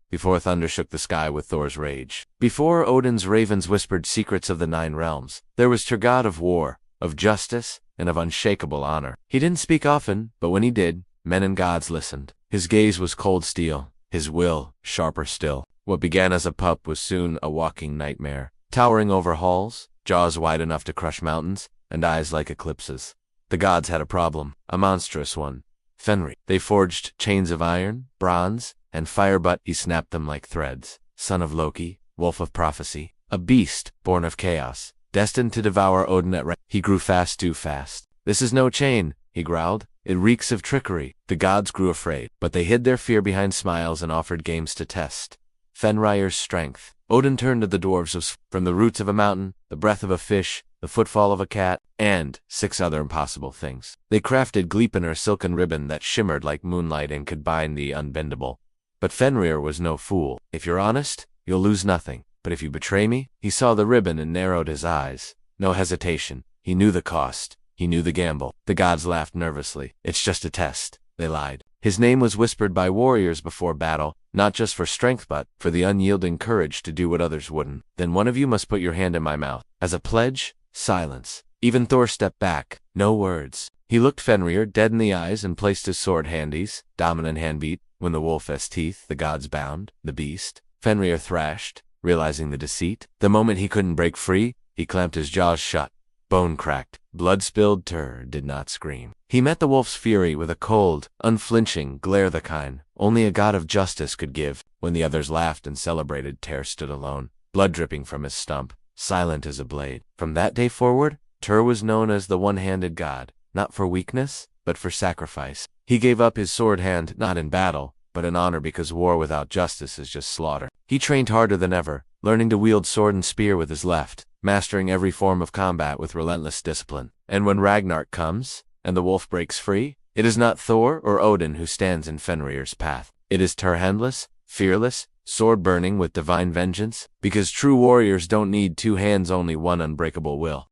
before thunder shook the sky with Thor's rage. Before Odin's ravens whispered secrets of the 9 realms, there was Tyr, god of war, of justice, and of unshakable honor. He didn't speak often, but when he did, men and gods listened. His gaze was cold steel, his will sharper still. What began as a pup was soon a walking nightmare, towering over halls, jaws wide enough to crush mountains, and eyes like eclipses. The gods had a problem, a monstrous one. Fenrir. They forged chains of iron, bronze, and fire, but he snapped them like threads. Son of Loki, wolf of prophecy, a beast born of chaos, destined to devour Odin at random. He grew fast, too fast. This is no chain, he growled. It reeks of trickery. The gods grew afraid, but they hid their fear behind smiles and offered games to test Fenrir's strength. Odin turned to the dwarves from the roots of a mountain, the breath of a fish, the footfall of a cat, and 6 other impossible things. They crafted Gleipnir silken ribbon that shimmered like moonlight and could bind the unbendable. But Fenrir was no fool. If you're honest, you'll lose nothing. But if you betray me, he saw the ribbon and narrowed his eyes. No hesitation. He knew the cost. He knew the gamble. The gods laughed nervously. It's just a test. They lied. His name was whispered by warriors before battle, not just for strength but for the unyielding courage to do what others wouldn't. Then one of you must put your hand in my mouth. As a pledge, silence. Even Thor stepped back. No words. He looked Fenrir dead in the eyes and placed his sword handies. Dominant hand beat. When the wolf has teeth, the gods bound. The beast. Fenrir thrashed, realizing the deceit. The moment he couldn't break free, he clamped his jaws shut. Bone cracked. Blood spilled. Tyr did not scream. He met the wolf's fury with a cold, unflinching glare, the kind only a god of justice could give. When the others laughed and celebrated, Tyr stood alone, blood dripping from his stump, silent as a blade. From that day forward, Tyr was known as the one-handed god, not for weakness, but for sacrifice. He gave up his sword hand not in battle, but in honor, because war without justice is just slaughter. He trained harder than ever, learning to wield sword and spear with his left, mastering every form of combat with relentless discipline. And when Ragnarok comes, and the wolf breaks free, it is not Thor or Odin who stands in Fenrir's path. It is Tyr, handless, fearless, sword burning with divine vengeance, because true warriors don't need 2 hands, only one unbreakable will.